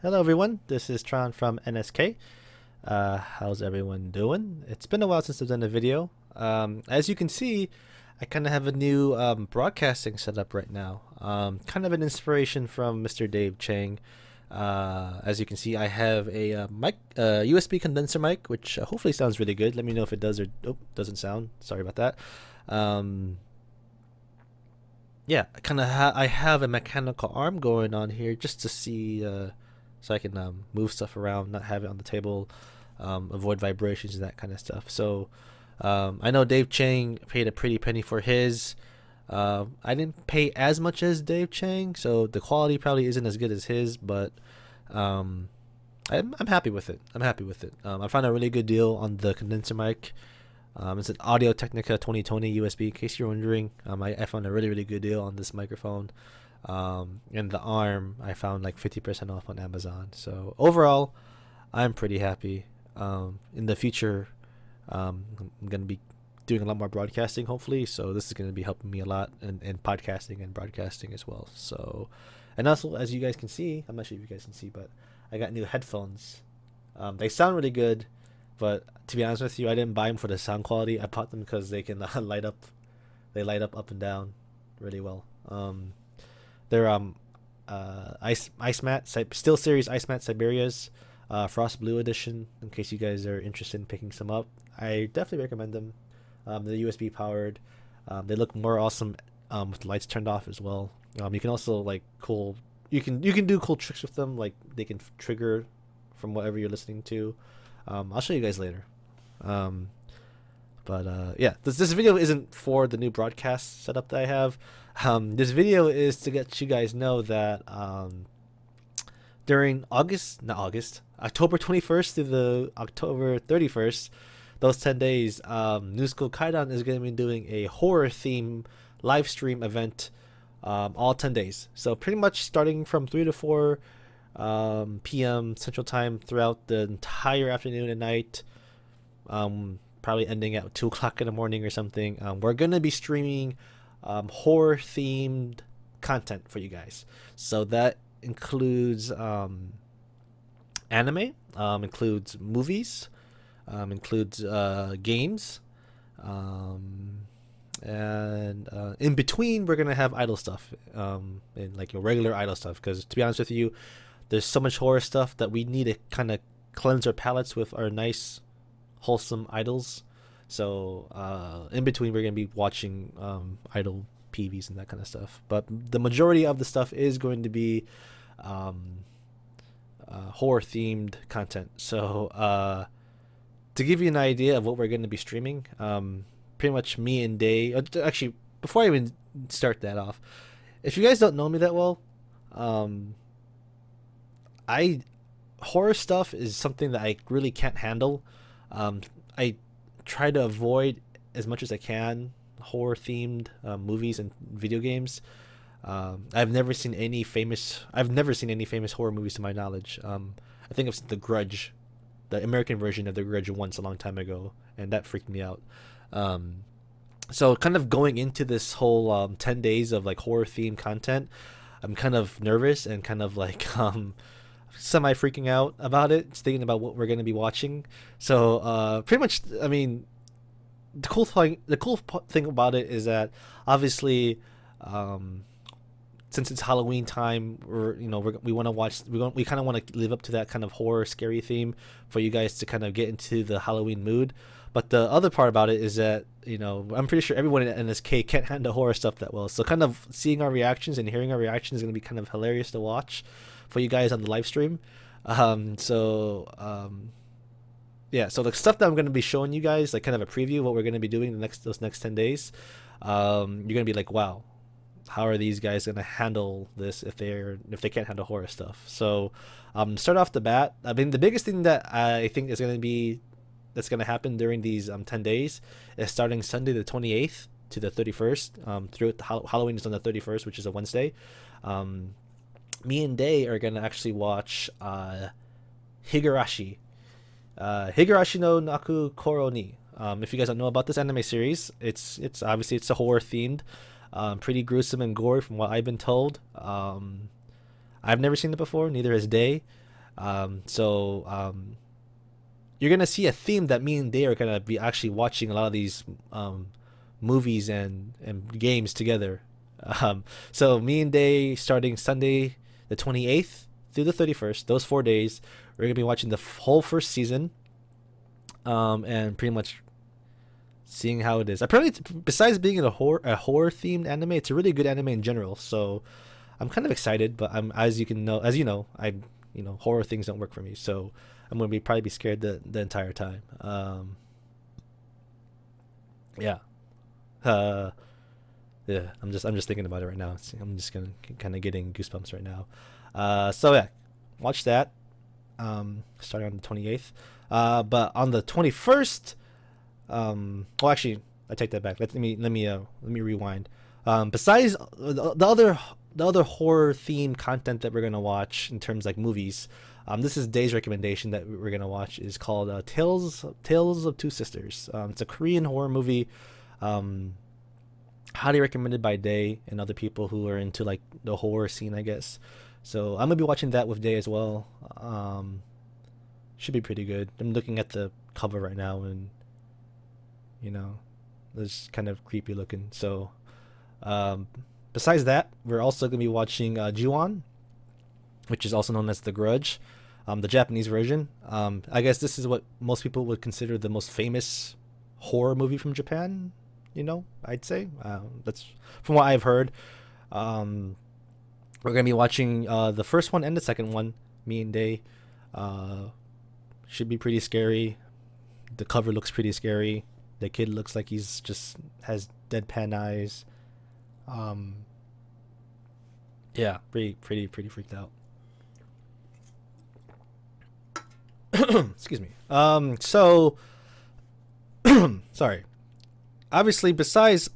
Hello everyone, this is Tron from NSK. How's everyone doing? It's been a while since I've done a video. As you can see, I kind of have a new broadcasting setup right now. Kind of an inspiration from Mr. Dave Chang. As you can see, I have a USB condenser mic, which hopefully sounds really good. Let me know if it does or doesn't sound. Sorry about that. Yeah, I have a mechanical arm going on here just to see, so I can move stuff around, not have it on the table, avoid vibrations and that kind of stuff. So I know Dave Chang paid a pretty penny for his. I didn't pay as much as Dave Chang, so the quality probably isn't as good as his, but I'm happy with it. I'm happy with it. I found a really good deal on the condenser mic. It's an Audio Technica 2020 USB, in case you're wondering. I found a really good deal on this microphone. And the arm I found like 50% off on Amazon. So overall, I'm pretty happy. In the future, I'm gonna be doing a lot more broadcasting, hopefully. So this is gonna be helping me a lot in podcasting and broadcasting as well. So, and also as you guys can see, I'm not sure if you guys can see, but I got new headphones. They sound really good. But to be honest with you, I didn't buy them for the sound quality. I bought them because they can light up. They light up and down really well. They're Ice Mat Steel Series Ice Mat Siberia's Frost Blue Edition. In case you guys are interested in picking some up, I definitely recommend them. They're USB powered. They look more awesome with the lights turned off as well. You can also you can do cool tricks with them. Like they can trigger from whatever you're listening to. I'll show you guys later. Yeah, this video isn't for the new broadcast setup that I have. This video is to let you guys know that during October 21st to the October 31st, those 10 days, Nsk Horror is going to be doing a horror theme live stream event all 10 days. So pretty much starting from 3 to 4 p.m. Central Time throughout the entire afternoon and night, probably ending at 2 o'clock in the morning or something. We're gonna be streaming horror themed content for you guys. So that includes anime, includes movies, includes games, and in between we're gonna have idle stuff, and like your regular idle stuff, because to be honest with you, there's so much horror stuff that we need to kind of cleanse our palates with our nice, wholesome idols. So in between, we're going to be watching idol PVs and that kind of stuff. But the majority of the stuff is going to be horror-themed content. So to give you an idea of what we're going to be streaming, pretty much me and Day... Actually, before I even start that off, if you guys don't know me that well... horror stuff is something that I really can't handle. I try to avoid as much as I can horror themed movies and video games. I've never seen any famous horror movies to my knowledge. I think I've seen The Grudge, the American version of The Grudge, once a long time ago, and that freaked me out. So kind of going into this whole 10 days of like horror themed content, I'm kind of nervous and kind of like semi freaking out about it, thinking about what we're going to be watching. So pretty much, I mean, the cool thing about it is that obviously, since it's Halloween time, we want to watch, we kind of want to live up to that kind of horror scary theme for you guys to kind of get into the Halloween mood. But the other part about it is that, I'm pretty sure everyone in NSK can't handle horror stuff that well. So kind of seeing our reactions and hearing our reactions is going to be kind of hilarious to watch for you guys on the live stream. Yeah, so the stuff that I'm going to be showing you guys, like kind of a preview of what we're going to be doing those next 10 days, you're going to be like, wow, how are these guys going to handle this if they can't handle horror stuff? So start off the bat, I mean, the biggest thing that I think is going to happen during these 10 days is starting Sunday the 28th to the 31st. Through Halloween is on the 31st, which is a Wednesday. Me and Day are gonna actually watch Higurashi no Naku Koro ni. If you guys don't know about this anime series, it's obviously a horror themed, pretty gruesome and gory from what I've been told. I've never seen it before, neither has Day. You're gonna see a theme that me and Day are gonna be actually watching a lot of these movies and games together. So me and Day, starting Sunday the 28th through the 31st, those 4 days, we're gonna be watching the whole first season, and pretty much seeing how it is. Apparently, besides being in a horror themed anime, it's a really good anime in general. So I'm kind of excited, but as you know, horror things don't work for me. So I'm gonna probably be scared the entire time. Yeah. Yeah. I'm just thinking about it right now. I'm just gonna kind of getting goosebumps right now. So yeah, watch that. Starting on the 28th. But on the 21st, well, actually, I take that back. Let me rewind. Besides the other horror themed content that we're gonna watch in terms like movies, this is Day's recommendation that we're gonna watch is called Tales of Two Sisters. It's a Korean horror movie. Highly recommended by Day and other people who are into like the horror scene, I guess. So I'm gonna be watching that with Day as well. Should be pretty good. I'm looking at the cover right now, and it's kind of creepy looking. So besides that, we're also gonna be watching Ju-on, which is also known as The Grudge, the Japanese version. I guess this is what most people would consider the most famous horror movie from Japan. I'd say that's from what I've heard. We're gonna be watching the first one and the second one. Me and Day. Should be pretty scary. The cover looks pretty scary. The kid looks like he's just has deadpan eyes. Yeah, pretty freaked out. Excuse me. So sorry. Obviously, besides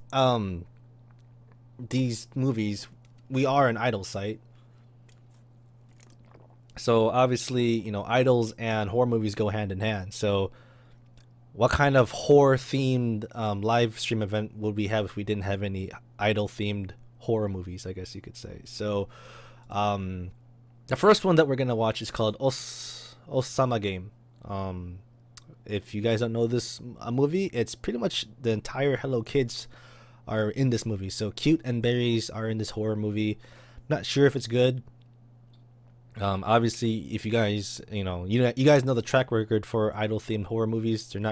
these movies, we are an idol site. So obviously, idols and horror movies go hand in hand. So what kind of horror themed live stream event would we have if we didn't have any idol themed horror movies, I guess you could say. So the first one that we're gonna watch is called Osama Game. If you guys don't know this movie, it's pretty much the entire Hello Kids are in this movie. So Cute and Berries are in this horror movie. Not sure if it's good. Obviously, if you guys, you guys know the track record for idol themed horror movies. They're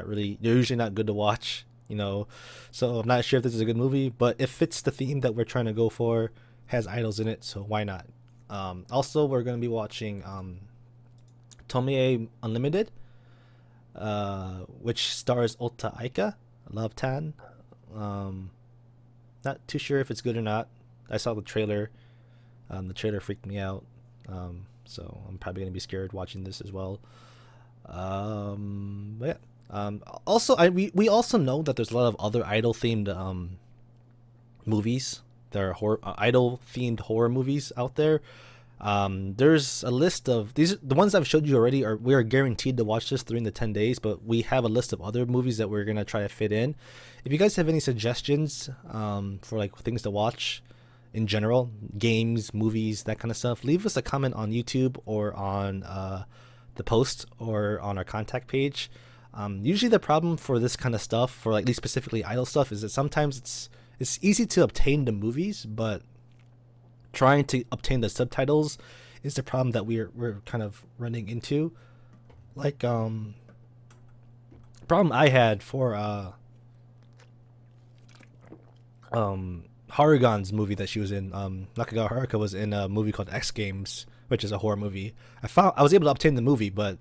usually not good to watch. So I'm not sure if this is a good movie, but it fits the theme that we're trying to go for. Has idols in it, so why not? Also, we're gonna be watching Tomie Unlimited, which stars Ota Aika, Love Tan. Not too sure if it's good or not. I saw the trailer. The trailer freaked me out. So I'm probably gonna be scared watching this as well. But yeah. Also, we also know that there's a lot of other idol themed movies. There are idol themed horror movies out there. There's a list of these. The ones I've showed you already we are guaranteed to watch this during the 10 days, but we have a list of other movies that we're gonna try to fit in. If you guys have any suggestions for like things to watch in general, games, movies, that kind of stuff, leave us a comment on YouTube or on the post or on our contact page. Usually the problem for this kind of stuff, for like these specifically idol stuff, is that sometimes it's easy to obtain the movies, but trying to obtain the subtitles is the problem that we're kind of running into. Like problem I had for Harugan's movie that she was in, Nakagawa Haruka was in a movie called X Games, which is a horror movie. I was able to obtain the movie, but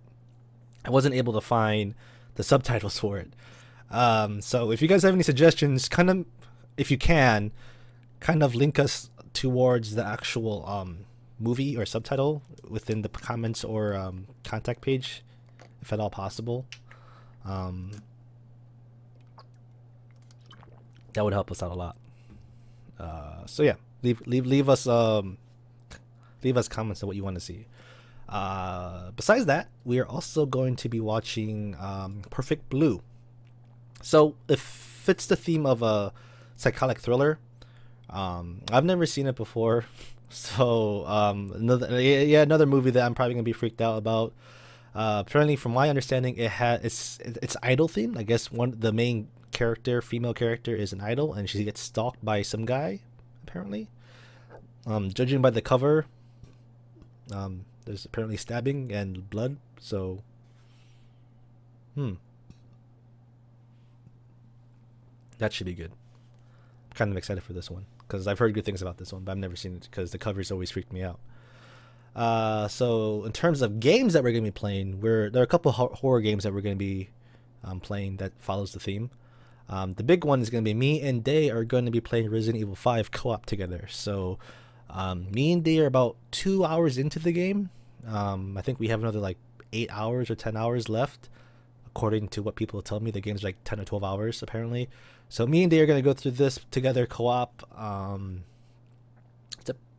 I wasn't able to find the subtitles for it. So if you guys have any suggestions, if you can, kind of link us towards the actual movie or subtitle within the comments or contact page, if at all possible. That would help us out a lot. So yeah, leave us comments on what you want to see. Besides that, we are also going to be watching Perfect Blue. So it fits the theme of a psychotic thriller. I've never seen it before. So another movie that I'm probably gonna be freaked out about. Apparently, from my understanding, it's idol themed. I guess the main character, female character, is an idol, and she gets stalked by some guy. Apparently, judging by the cover, there's apparently stabbing and blood. So, that should be good. I'm kind of excited for this one because I've heard good things about this one, but I've never seen it because the covers always freaked me out. So in terms of games that we're gonna be playing, there are a couple horror games that we're gonna be playing that follows the theme. The big one is gonna be me and Day are going to be playing Resident Evil 5 co-op together. So me and Day are about 2 hours into the game. I think we have another like 8 hours or 10 hours left, according to what people tell me. The game's like 10 or 12 hours apparently. So me and Day are gonna go through this together co-op.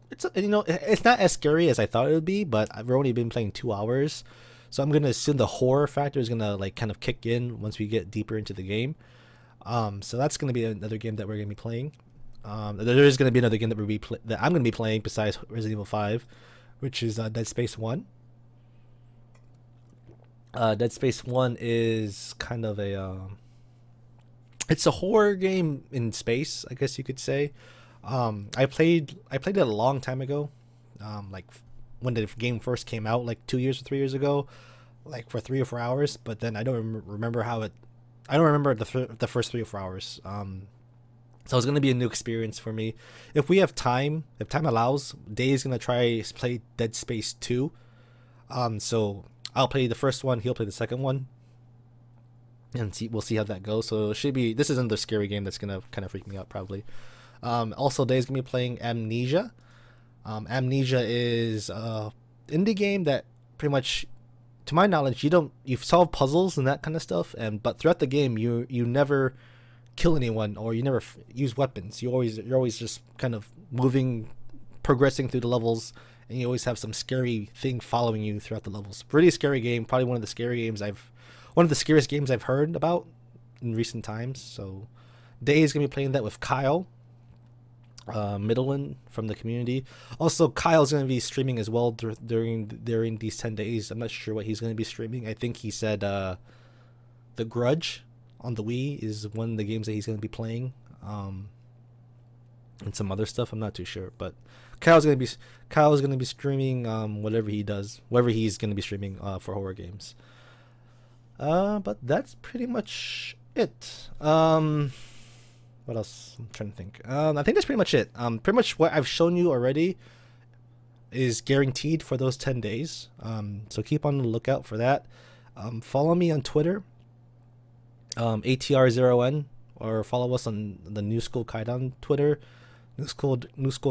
It's not as scary as I thought it would be, but I've only been playing 2 hours, so I'm gonna assume the horror factor is gonna like kind of kick in once we get deeper into the game. So that's gonna be another game that we're gonna be playing. There is gonna be another game that I'm gonna be playing besides Resident Evil 5, which is Dead Space 1. Dead Space 1 is kind of it's a horror game in space, I guess you could say. I played it a long time ago, like when the game first came out, like 2 years or 3 years ago, like for 3 or 4 hours. But then I don't remember I don't remember the first 3 or 4 hours. So it's gonna be a new experience for me. If time allows, Day is gonna try play Dead Space 2. So I'll play the first one, he'll play the second one, and we'll see how that goes. So this is another scary game that's gonna kind of freak me out probably. Also, Day's gonna be playing Amnesia. Amnesia is a indie game that pretty much, to my knowledge, you solve puzzles and that kind of stuff, but throughout the game you never kill anyone or you never use weapons. You're always just kind of progressing through the levels, and you always have some scary thing following you throughout the levels. Pretty scary game, probably one of the scariest games I've heard about in recent times. So Day is gonna be playing that with Kyle Middleton from the community. Also, Kyle's going to be streaming as well during these 10 days. I'm not sure what he's going to be streaming. I think he said The Grudge on the Wii is one of the games that he's going to be playing, and some other stuff. I'm not too sure, but Kyle's going to be streaming whatever he does, whatever he's going to be streaming for horror games. But that's pretty much it. What else? I'm trying to think. I think that's pretty much it. Pretty much what I've shown you already is guaranteed for those 10 days. So keep on the lookout for that. Follow me on Twitter, ATR0N, or follow us on the New School Kaidan Twitter, New School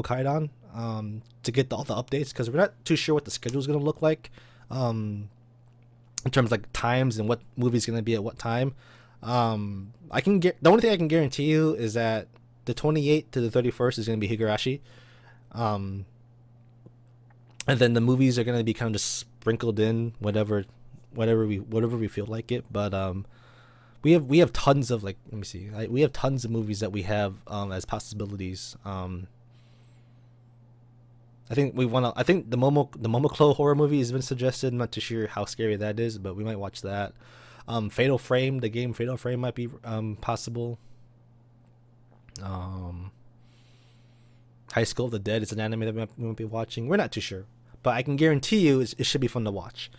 Kaidan, to get all the updates, because we're not too sure what the schedule is going to look like, in terms of like times and what movie's going to be at what time. The only thing I can guarantee you is that the 28th to the 31st is going to be Higurashi, and then the movies are going to be kind of just sprinkled in whatever we feel like it. But we have tons of, like, let me see, we have tons of movies that we have as possibilities. I think the Momoclo horror movie has been suggested. I'm not too sure how scary that is, but we might watch that. Fatal Frame, the game Fatal Frame, might be possible. High School of the Dead is an anime that we might be watching. We're not too sure, but I can guarantee you it should be fun to watch.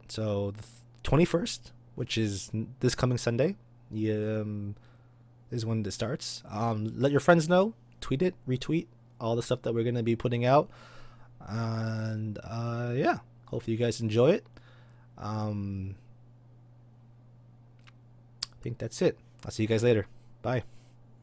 So the 21st, which is this coming Sunday, is when it starts. Let your friends know, tweet it, retweet all the stuff that we're going to be putting out, and yeah, hopefully you guys enjoy it. I think that's it. I'll see you guys later. Bye.